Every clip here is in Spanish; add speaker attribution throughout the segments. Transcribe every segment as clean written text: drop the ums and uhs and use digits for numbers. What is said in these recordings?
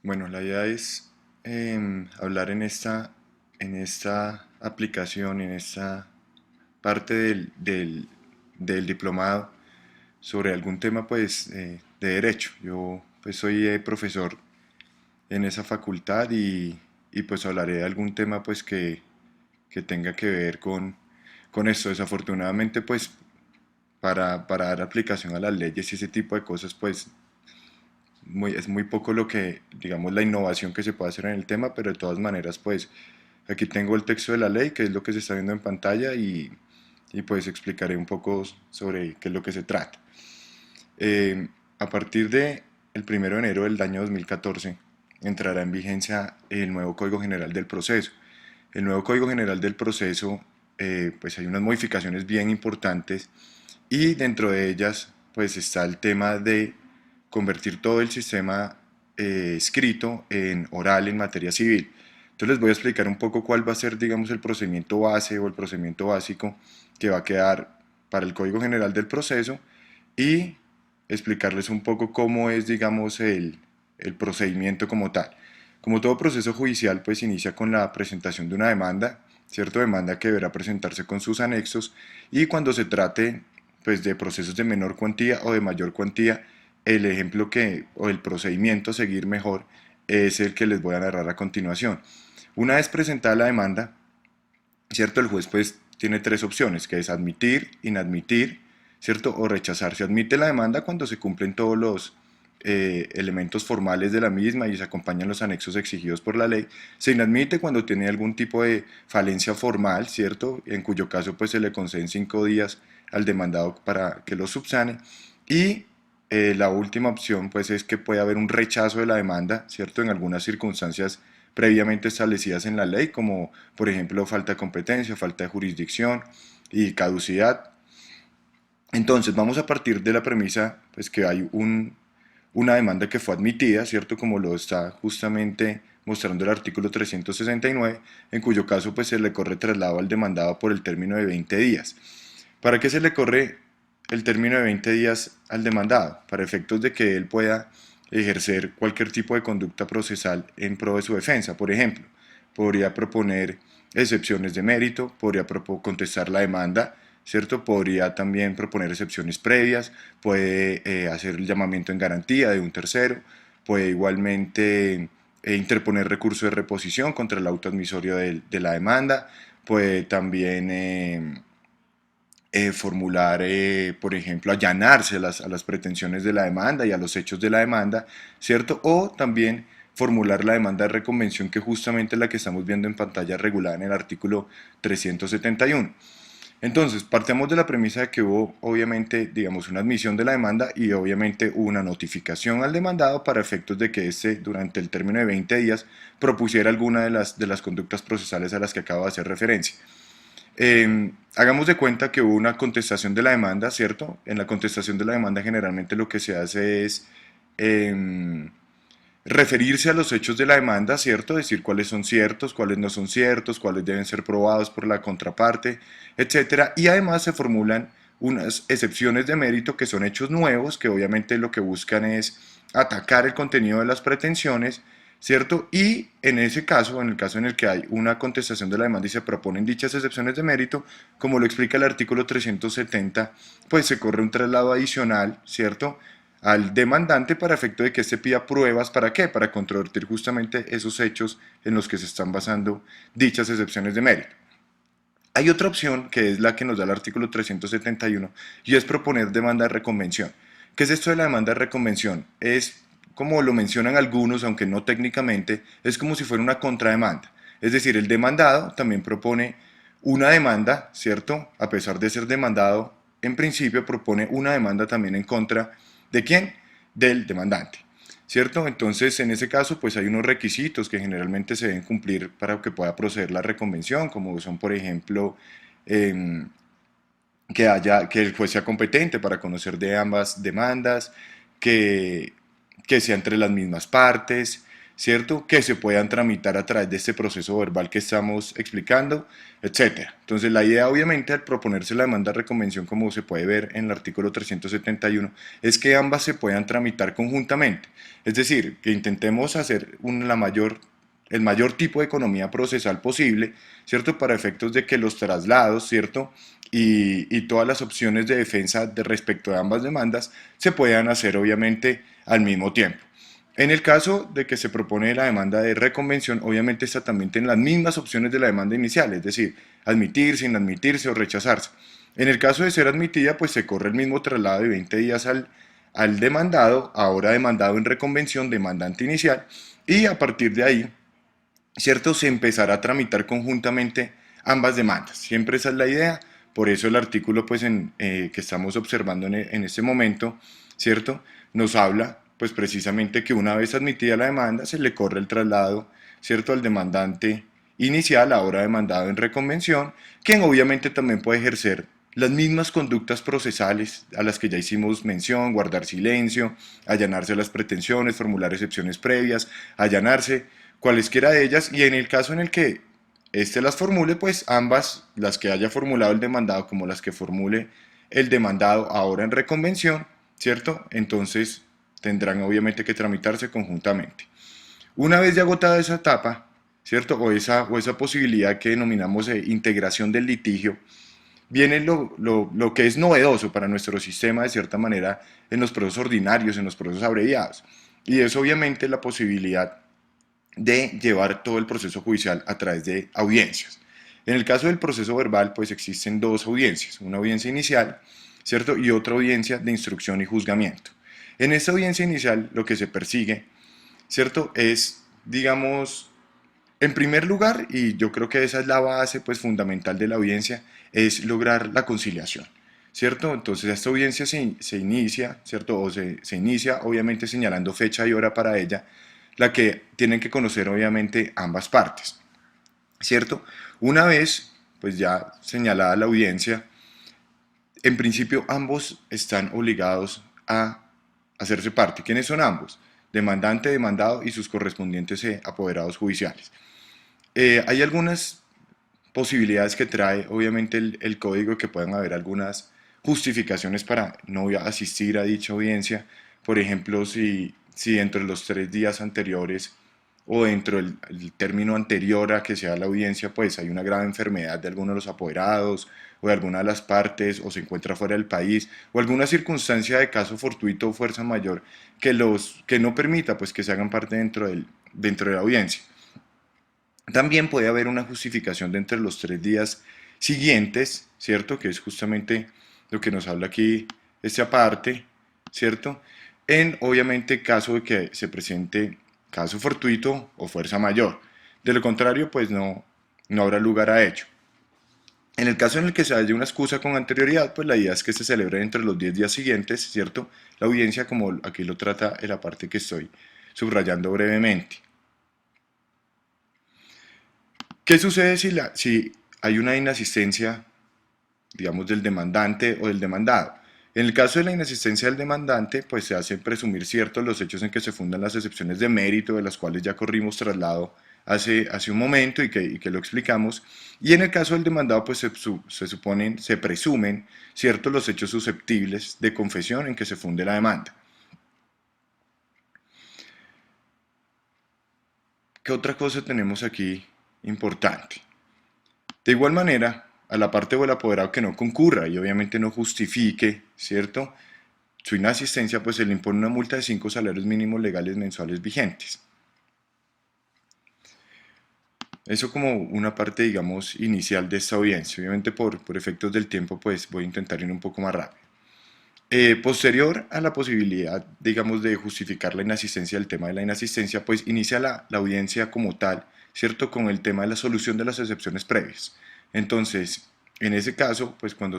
Speaker 1: Bueno, la idea es hablar en esta aplicación, en esta parte del diplomado sobre algún tema pues de derecho. Yo pues soy profesor en esa facultad y pues hablaré de algún tema pues que tenga que ver con esto. Desafortunadamente pues para dar aplicación a las leyes y ese tipo de cosas pues es muy poco lo que, digamos, la innovación que se puede hacer en el tema, pero de todas maneras, pues aquí tengo el texto de la ley, que es lo que se está viendo en pantalla, y pues explicaré un poco sobre qué es lo que se trata. A partir de el 1 de enero del año 2014 entrará en vigencia el nuevo Código General del Proceso. El nuevo Código General del Proceso, pues hay unas modificaciones bien importantes y dentro de ellas pues está el tema de convertir todo el sistema escrito en oral en materia civil. Entonces les voy a explicar un poco cuál va a ser, digamos, el procedimiento base o el procedimiento básico que va a quedar para el Código General del Proceso y explicarles un poco cómo es, digamos, el procedimiento como tal. Como todo proceso judicial, pues inicia con la presentación de una demanda, ¿cierto? Demanda que deberá presentarse con sus anexos y cuando se trate pues de procesos de menor cuantía o de mayor cuantía, el ejemplo que o el procedimiento a seguir mejor es el que les voy a narrar a continuación. Una vez presentada la demanda, ¿cierto? El juez pues tiene tres opciones, que es admitir, inadmitir, ¿cierto? O rechazar. Se admite la demanda cuando se cumplen todos los elementos formales de la misma y se acompañan los anexos exigidos por la ley. Se inadmite cuando tiene algún tipo de falencia formal, ¿cierto? En cuyo caso pues se le conceden 5 días al demandado para que lo subsane. Y la última opción pues es que puede haber un rechazo de la demanda, ¿cierto? En algunas circunstancias previamente establecidas en la ley, como por ejemplo falta de competencia, falta de jurisdicción y caducidad. Entonces vamos a partir de la premisa pues, que hay una demanda que fue admitida, ¿cierto? Como lo está justamente mostrando el artículo 369, en cuyo caso pues, se le corre traslado al demandado por el término de 20 días. ¿Para qué se le corre el término de 20 días al demandado? Para efectos de que él pueda ejercer cualquier tipo de conducta procesal en pro de su defensa. Por ejemplo, podría proponer excepciones de mérito, podría contestar la demanda, ¿cierto? Podría también proponer excepciones previas, puede hacer el llamamiento en garantía de un tercero, puede igualmente interponer recurso de reposición contra el auto admisorio de la demanda, puede también formular, por ejemplo, allanarse a las pretensiones de la demanda y a los hechos de la demanda, ¿cierto? O también formular la demanda de reconvención, que justamente es la que estamos viendo en pantalla regulada en el artículo 371. Entonces, partamos de la premisa de que hubo, obviamente, digamos, una admisión de la demanda y obviamente una notificación al demandado para efectos de que éste, durante el término de 20 días, propusiera alguna de las conductas procesales a las que acabo de hacer referencia. Hagamos de cuenta que hubo una contestación de la demanda, ¿cierto? En la contestación de la demanda generalmente lo que se hace es eh, referirse a los hechos de la demanda, ¿cierto? Decir cuáles son ciertos, cuáles no son ciertos, cuáles deben ser probados por la contraparte, etcétera. Y además se formulan unas excepciones de mérito que son hechos nuevos, que obviamente lo que buscan es atacar el contenido de las pretensiones, ¿cierto? Y en ese caso, en el caso en el que hay una contestación de la demanda y se proponen dichas excepciones de mérito, como lo explica el artículo 370, pues se corre un traslado adicional, ¿cierto? Al demandante para efecto de que éste pida pruebas. ¿Para qué? Para controvertir justamente esos hechos en los que se están basando dichas excepciones de mérito. Hay otra opción que es la que nos da el artículo 371 y es proponer demanda de reconvención. ¿Qué es esto de la demanda de reconvención? Es, como lo mencionan algunos, aunque no técnicamente, es como si fuera una contrademanda. Es decir, el demandado también propone una demanda, ¿cierto? A pesar de ser demandado, en principio propone una demanda también en contra de ¿quién? Del demandante. ¿Cierto? Entonces, en ese caso, pues hay unos requisitos que generalmente se deben cumplir para que pueda proceder la reconvención, como son, por ejemplo, eh, que el juez sea competente para conocer de ambas demandas, que, que sea entre las mismas partes, ¿cierto? Que se puedan tramitar a través de este proceso verbal que estamos explicando, etcétera. Entonces la idea obviamente al proponerse la demanda de reconvención, como se puede ver en el artículo 371, es que ambas se puedan tramitar conjuntamente. Es decir, que intentemos hacer el mayor tipo de economía procesal posible, ¿cierto? Para efectos de que los traslados, ¿cierto? Y todas las opciones de defensa de respecto de ambas demandas se puedan hacer obviamente al mismo tiempo. En el caso de que se propone la demanda de reconvención, obviamente esta también tiene las mismas opciones de la demanda inicial, es decir, admitir, sin admitirse o rechazarse. En el caso de ser admitida, pues se corre el mismo traslado de 20 días al demandado, ahora demandado en reconvención, demandante inicial, y a partir de ahí, ¿cierto? Se empezará a tramitar conjuntamente ambas demandas. Siempre esa es la idea, por eso el artículo pues, que estamos observando en este momento, ¿cierto? Nos habla pues precisamente que una vez admitida la demanda se le corre el traslado, ¿cierto? Al demandante inicial, ahora demandado en reconvención, quien obviamente también puede ejercer las mismas conductas procesales a las que ya hicimos mención, guardar silencio, allanarse a las pretensiones, formular excepciones previas, allanarse cualesquiera de ellas, y en el caso en el que éste las formule, pues ambas, las que haya formulado el demandado como las que formule el demandado ahora en reconvención, ¿cierto? Entonces tendrán obviamente que tramitarse conjuntamente. Una vez ya agotada esa etapa, ¿cierto? O esa posibilidad que denominamos de integración del litigio, viene lo que es novedoso para nuestro sistema, de cierta manera, en los procesos ordinarios, en los procesos abreviados. Y es obviamente la posibilidad de llevar todo el proceso judicial a través de audiencias. En el caso del proceso verbal, pues existen dos audiencias, una audiencia inicial, ¿cierto? Y otra audiencia de instrucción y juzgamiento. En esta audiencia inicial, lo que se persigue, ¿cierto? Es, digamos, en primer lugar, y yo creo que esa es la base pues, fundamental de la audiencia, es lograr la conciliación, ¿cierto? Entonces esta audiencia se inicia, ¿cierto? O se inicia obviamente señalando fecha y hora para ella, la que tienen que conocer obviamente ambas partes, ¿cierto? Una vez pues ya señalada la audiencia, en principio ambos están obligados a hacerse parte. ¿Quiénes son ambos? Demandante, demandado y sus correspondientes apoderados judiciales. Hay algunas posibilidades que trae obviamente el código, que puedan haber algunas justificaciones para no asistir a dicha audiencia. Por ejemplo, si dentro de los 3 días anteriores o dentro del término anterior a que sea la audiencia, pues hay una grave enfermedad de alguno de los apoderados o de alguna de las partes, o se encuentra fuera del país, o alguna circunstancia de caso fortuito o fuerza mayor que no permita pues que se hagan parte dentro de la audiencia. También puede haber una justificación de entre los 3 días siguientes, ¿cierto? Que es justamente lo que nos habla aquí esta parte, ¿cierto? En, obviamente, caso de que se presente caso fortuito o fuerza mayor. De lo contrario, pues no habrá lugar a ello. En el caso en el que se haya una excusa con anterioridad, pues la idea es que se celebre entre los 10 días siguientes, ¿cierto? La audiencia, como aquí lo trata en la parte que estoy subrayando brevemente. ¿Qué sucede si hay una inasistencia, digamos, del demandante o del demandado? En el caso de la inasistencia del demandante, pues se hacen presumir ciertos los hechos en que se fundan las excepciones de mérito, de las cuales ya corrimos traslado hace un momento y que lo explicamos. Y en el caso del demandado, pues se presumen ciertos los hechos susceptibles de confesión en que se funde la demanda. ¿Qué otra cosa tenemos aquí importante? De igual manera, a la parte o el apoderado que no concurra y obviamente no justifique, ¿cierto?, su inasistencia, pues se le impone una multa de 5 salarios mínimos legales mensuales vigentes. Eso como una parte, digamos, inicial de esta audiencia. Obviamente por efectos del tiempo, pues voy a intentar ir un poco más rápido. Posterior a la posibilidad, digamos, de justificar la inasistencia, el tema de la inasistencia, pues inicia la audiencia como tal, ¿cierto? Con el tema de la solución de las excepciones previas. Entonces, en ese caso, pues cuando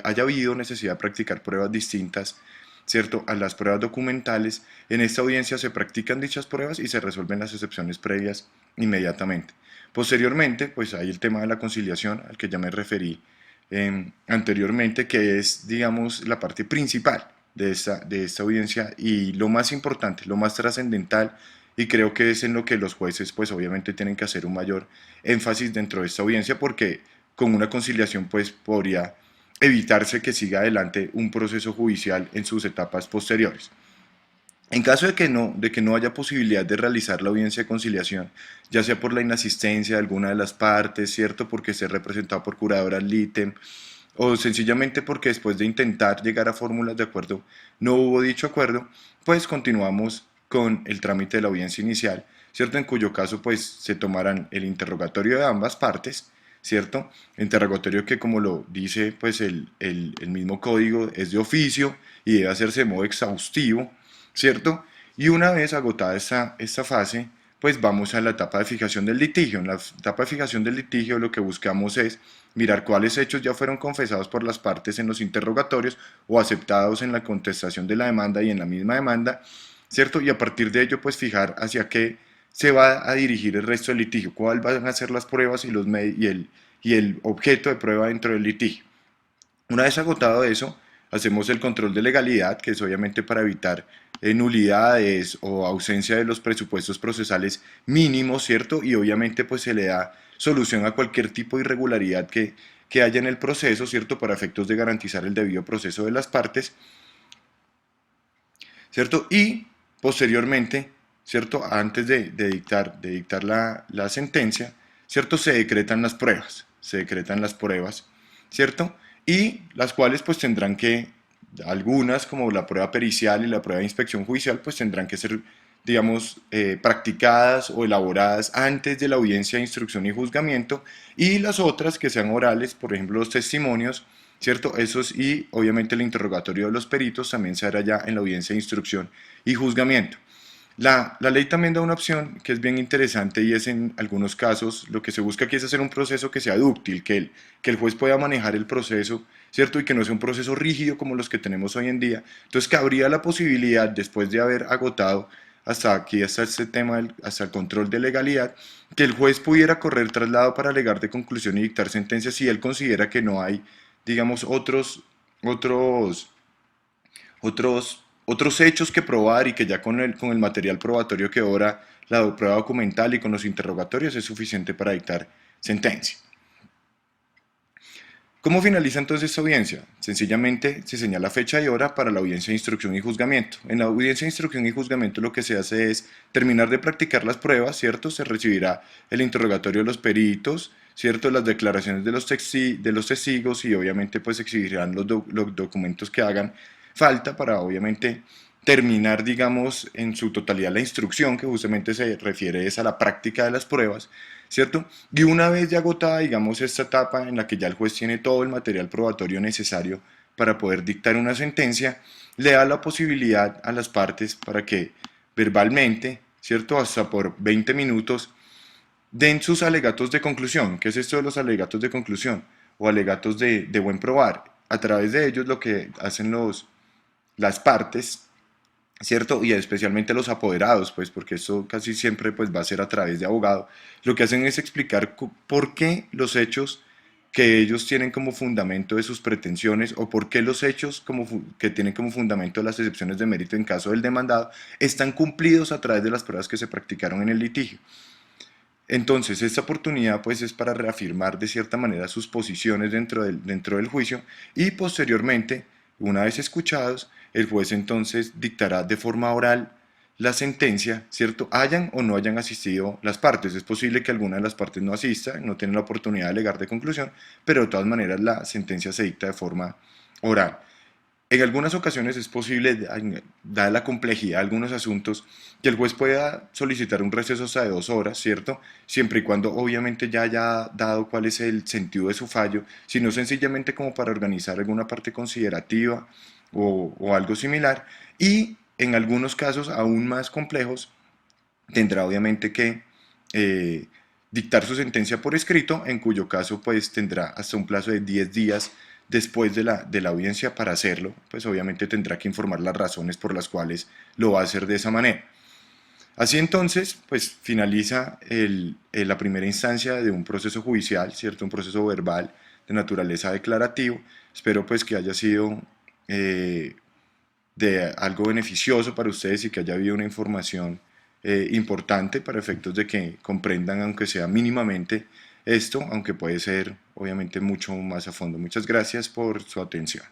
Speaker 1: haya habido necesidad de practicar pruebas distintas, ¿cierto?, a las pruebas documentales, en esta audiencia se practican dichas pruebas y se resuelven las excepciones previas inmediatamente. Posteriormente, pues hay el tema de la conciliación, al que ya me referí anteriormente, que es, digamos, la parte principal de esta audiencia, y lo más importante, lo más trascendental, y creo que es en lo que los jueces pues obviamente tienen que hacer un mayor énfasis dentro de esta audiencia, porque con una conciliación pues podría evitarse que siga adelante un proceso judicial en sus etapas posteriores. En caso de que no haya posibilidad de realizar la audiencia de conciliación, ya sea por la inasistencia de alguna de las partes, ¿cierto? Porque esté representado por curador ad litem, o sencillamente porque después de intentar llegar a fórmulas de acuerdo no hubo dicho acuerdo, pues continuamos con el trámite de la audiencia inicial, ¿cierto? En cuyo caso pues se tomarán el interrogatorio de ambas partes, ¿cierto? Interrogatorio que, como lo dice pues el mismo código, es de oficio y debe hacerse de modo exhaustivo, ¿cierto? Y una vez agotada esta fase, pues vamos a la etapa de fijación del litigio. En la etapa de fijación del litigio lo que buscamos es mirar cuáles hechos ya fueron confesados por las partes en los interrogatorios o aceptados en la contestación de la demanda y en la misma demanda, ¿cierto? Y a partir de ello, pues fijar hacia qué se va a dirigir el resto del litigio, cuáles van a ser las pruebas y, y el objeto de prueba dentro del litigio. Una vez agotado eso, hacemos el control de legalidad, que es obviamente para evitar nulidades o ausencia de los presupuestos procesales mínimos, ¿cierto? Y obviamente pues se le da solución a cualquier tipo de irregularidad que haya en el proceso, ¿cierto? Para efectos de garantizar el debido proceso de las partes, ¿cierto? Y posteriormente, ¿cierto? Antes de dictar la sentencia, ¿cierto? Se decretan las pruebas, ¿cierto? Y las cuales pues tendrán que, algunas como la prueba pericial y la prueba de inspección judicial, pues tendrán que ser, digamos, practicadas o elaboradas antes de la audiencia de instrucción y juzgamiento, y las otras que sean orales, por ejemplo los testimonios, ¿cierto? Esos, y obviamente el interrogatorio de los peritos también se hará ya en la audiencia de instrucción y juzgamiento. La ley también da una opción que es bien interesante, y es en algunos casos lo que se busca aquí es hacer un proceso que sea dúctil, que el juez pueda manejar el proceso, ¿cierto? Y que no sea un proceso rígido como los que tenemos hoy en día. Entonces, que habría la posibilidad, después de haber agotado hasta aquí, hasta este tema, hasta el control de legalidad, que el juez pudiera correr traslado para alegar de conclusión y dictar sentencia si él considera que no hay, digamos, otros otros hechos que probar, y que ya con el material probatorio que obra la prueba documental y con los interrogatorios es suficiente para dictar sentencia. ¿Cómo finaliza entonces esta audiencia? Sencillamente se señala fecha y hora para la audiencia de instrucción y juzgamiento. En la audiencia de instrucción y juzgamiento lo que se hace es terminar de practicar las pruebas, ¿cierto? Se recibirá el interrogatorio de los peritos, ¿cierto? Las declaraciones de los testigos, y obviamente pues exhibirán los documentos que hagan falta para obviamente terminar, digamos, en su totalidad la instrucción, que justamente se refiere es a la práctica de las pruebas, ¿cierto? Y una vez ya agotada, digamos, esta etapa en la que ya el juez tiene todo el material probatorio necesario para poder dictar una sentencia, le da la posibilidad a las partes para que verbalmente, ¿cierto? Hasta por 20 minutos, den sus alegatos de conclusión. ¿Qué es esto de los alegatos de conclusión? O alegatos de buen probar. A través de ellos lo que hacen las partes, ¿cierto? Y especialmente los apoderados, pues porque esto casi siempre pues va a ser a través de abogado, lo que hacen es explicar por qué los hechos que ellos tienen como fundamento de sus pretensiones, o por qué los hechos que tienen como fundamento las excepciones de mérito en caso del demandado están cumplidos a través de las pruebas que se practicaron en el litigio. Entonces, esta oportunidad pues es para reafirmar de cierta manera sus posiciones dentro del juicio, y posteriormente, una vez escuchados, el juez entonces dictará de forma oral la sentencia, ¿cierto? Hayan o no hayan asistido las partes. Es posible que alguna de las partes no asista, no tiene la oportunidad de alegar de conclusión, pero de todas maneras la sentencia se dicta de forma oral. En algunas ocasiones es posible, dada la complejidad de algunos asuntos, que el juez pueda solicitar un receso hasta de 2 horas, ¿cierto? Siempre y cuando obviamente ya haya dado cuál es el sentido de su fallo, sino sencillamente como para organizar alguna parte considerativa o algo similar. Y en algunos casos aún más complejos, tendrá obviamente que eh, dictar su sentencia por escrito, en cuyo caso pues tendrá hasta un plazo de 10 días después de la audiencia para hacerlo. Pues obviamente tendrá que informar las razones por las cuales lo va a hacer de esa manera. Así entonces, pues finaliza la primera instancia de un proceso judicial, ¿cierto? Un proceso verbal de naturaleza declarativo. Espero pues que haya sido de algo beneficioso para ustedes y que haya habido una información importante para efectos de que comprendan, aunque sea mínimamente, esto, aunque puede ser obviamente mucho más a fondo. Muchas gracias por su atención.